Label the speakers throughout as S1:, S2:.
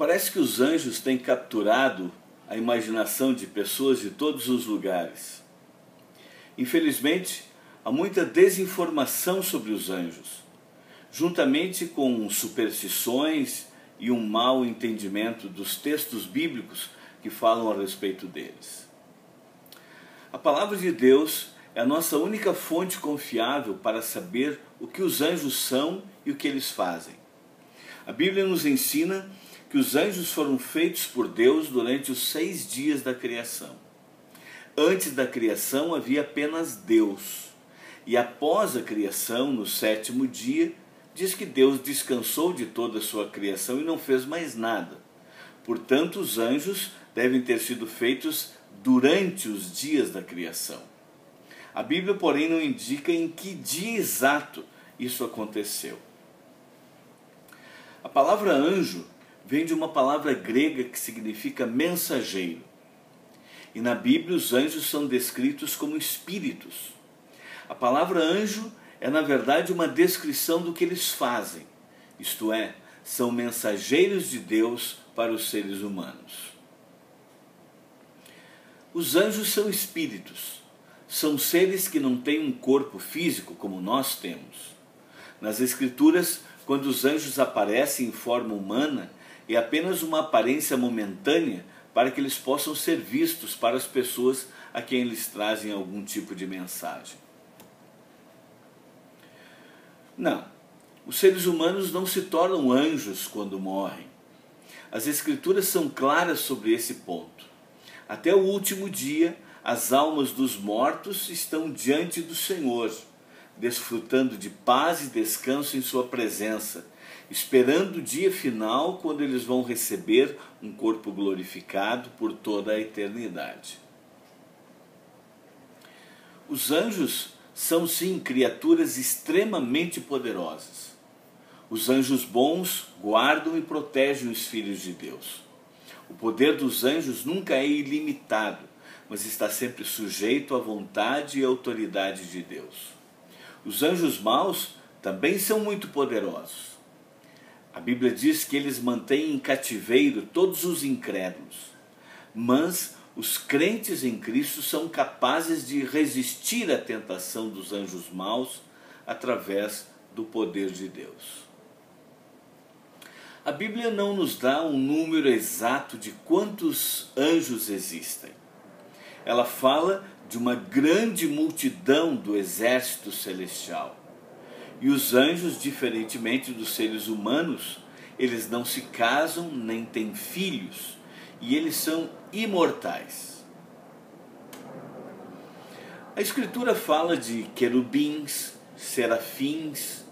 S1: Parece que os anjos têm capturado a imaginação de pessoas de todos os lugares. Infelizmente, há muita desinformação sobre os anjos, juntamente com superstições e um mau entendimento dos textos bíblicos que falam a respeito deles. A palavra de Deus é a nossa única fonte confiável para saber o que os anjos são e o que eles fazem. A Bíblia nos ensina que os anjos foram feitos por Deus durante os 6 dias da criação. Antes da criação havia apenas Deus. E após a criação, no 7º dia, diz que Deus descansou de toda a sua criação e não fez mais nada. Portanto, os anjos devem ter sido feitos durante os dias da criação. A Bíblia, porém, não indica em que dia exato isso aconteceu. A palavra anjo vem de uma palavra grega que significa mensageiro. E na Bíblia os anjos são descritos como espíritos. A palavra anjo é, na verdade, uma descrição do que eles fazem. Isto é, são mensageiros de Deus para os seres humanos. Os anjos são espíritos. São seres que não têm um corpo físico como nós temos. Nas Escrituras, quando os anjos aparecem em forma humana, é apenas uma aparência momentânea para que eles possam ser vistos para as pessoas a quem eles trazem algum tipo de mensagem. Não, os seres humanos não se tornam anjos quando morrem. As Escrituras são claras sobre esse ponto. Até o último dia, as almas dos mortos estão diante do Senhor, desfrutando de paz e descanso em sua presença, esperando o dia final, quando eles vão receber um corpo glorificado por toda a eternidade. Os anjos são, sim, criaturas extremamente poderosas. Os anjos bons guardam e protegem os filhos de Deus. O poder dos anjos nunca é ilimitado, mas está sempre sujeito à vontade e autoridade de Deus. Os anjos maus também são muito poderosos. A Bíblia diz que eles mantêm em cativeiro todos os incrédulos, mas os crentes em Cristo são capazes de resistir à tentação dos anjos maus através do poder de Deus. A Bíblia não nos dá um número exato de quantos anjos existem. Ela fala de uma grande multidão do exército celestial. E os anjos, diferentemente dos seres humanos, eles não se casam nem têm filhos, e eles são imortais. A Escritura fala de querubins, serafins,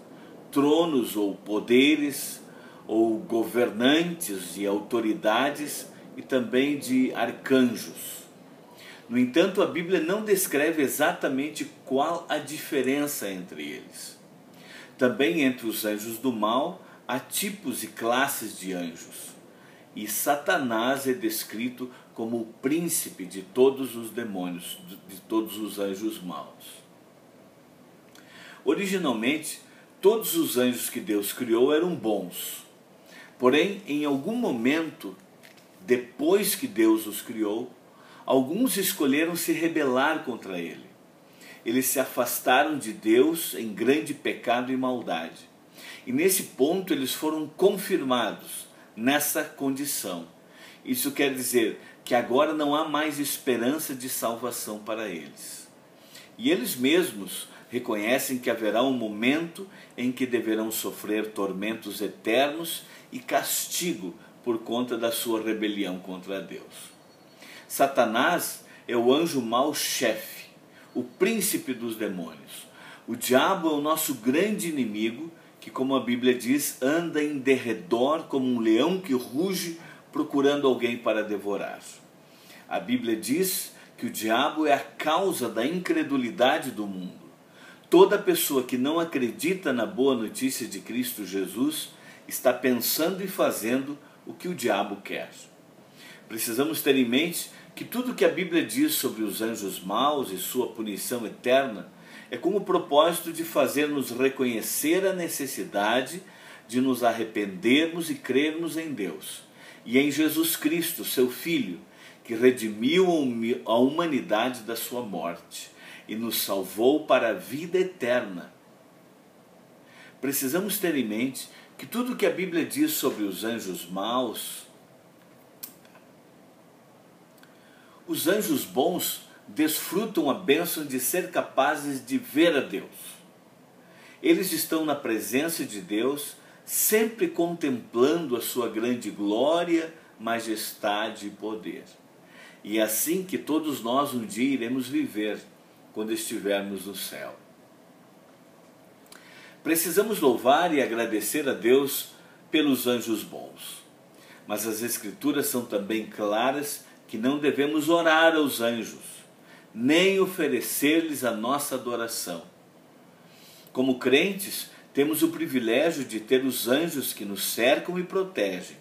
S1: tronos ou poderes, ou governantes e autoridades, e também de arcanjos. No entanto, a Bíblia não descreve exatamente qual a diferença entre eles. Também entre os anjos do mal há tipos e classes de anjos. E Satanás é descrito como o príncipe de todos os demônios, de todos os anjos maus. Originalmente, todos os anjos que Deus criou eram bons. Porém, em algum momento, depois que Deus os criou, alguns escolheram se rebelar contra ele. Eles se afastaram de Deus em grande pecado e maldade. E nesse ponto eles foram confirmados nessa condição. Isso quer dizer que agora não há mais esperança de salvação para eles. E eles mesmos reconhecem que haverá um momento em que deverão sofrer tormentos eternos e castigo por conta da sua rebelião contra Deus. Satanás é o anjo mau-chefe, o príncipe dos demônios. O diabo é o nosso grande inimigo, que, como a Bíblia diz, anda em derredor como um leão que ruge, procurando alguém para devorar. A Bíblia diz que o diabo é a causa da incredulidade do mundo. Toda pessoa que não acredita na boa notícia de Cristo Jesus está pensando e fazendo o que o diabo quer. Precisamos ter em mente que tudo que a Bíblia diz sobre os anjos maus e sua punição eterna é com o propósito de fazer-nos reconhecer a necessidade de nos arrependermos e crermos em Deus. e em Jesus Cristo, seu Filho, que redimiu a humanidade da sua morte e nos salvou para a vida eterna. Precisamos ter em mente que tudo o que a Bíblia diz sobre os anjos maus, os anjos bons desfrutam a bênção de ser capazes de ver a Deus. Eles estão na presença de Deus, sempre contemplando a sua grande glória, majestade e poder. E é assim que todos nós um dia iremos viver, quando estivermos no céu. Precisamos louvar e agradecer a Deus pelos anjos bons. Mas as Escrituras são também claras que não devemos orar aos anjos, nem oferecer-lhes a nossa adoração. Como crentes, temos o privilégio de ter os anjos que nos cercam e protegem.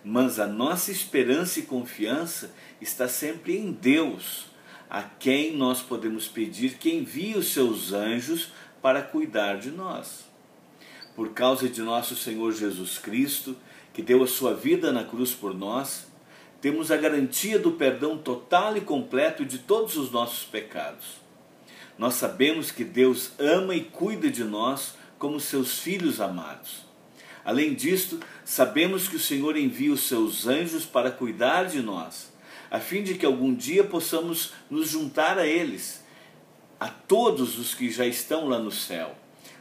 S1: Mas a nossa esperança e confiança está sempre em Deus, a quem nós podemos pedir que envie os seus anjos para cuidar de nós. Por causa de nosso Senhor Jesus Cristo, que deu a sua vida na cruz por nós, temos a garantia do perdão total e completo de todos os nossos pecados. Nós sabemos que Deus ama e cuida de nós como seus filhos amados. Além disto, sabemos que o Senhor envia os seus anjos para cuidar de nós, a fim de que algum dia possamos nos juntar a eles, a todos os que já estão lá no céu,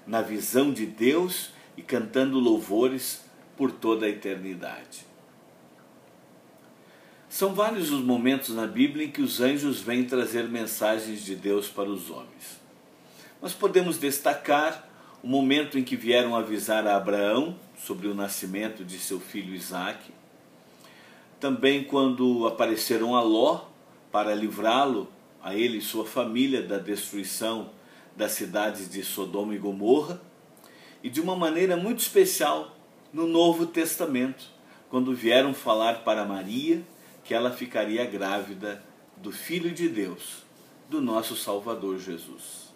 S1: na visão de Deus e cantando louvores por toda a eternidade. São vários os momentos na Bíblia em que os anjos vêm trazer mensagens de Deus para os homens. Nós podemos destacar o momento em que vieram avisar a Abraão sobre o nascimento de seu filho Isaque. Também quando apareceram a Ló para livrá-lo, a ele e sua família, da destruição das cidades de Sodoma e Gomorra. E de uma maneira muito especial no Novo Testamento, quando vieram falar para Maria que ela ficaria grávida do Filho de Deus, do nosso Salvador Jesus.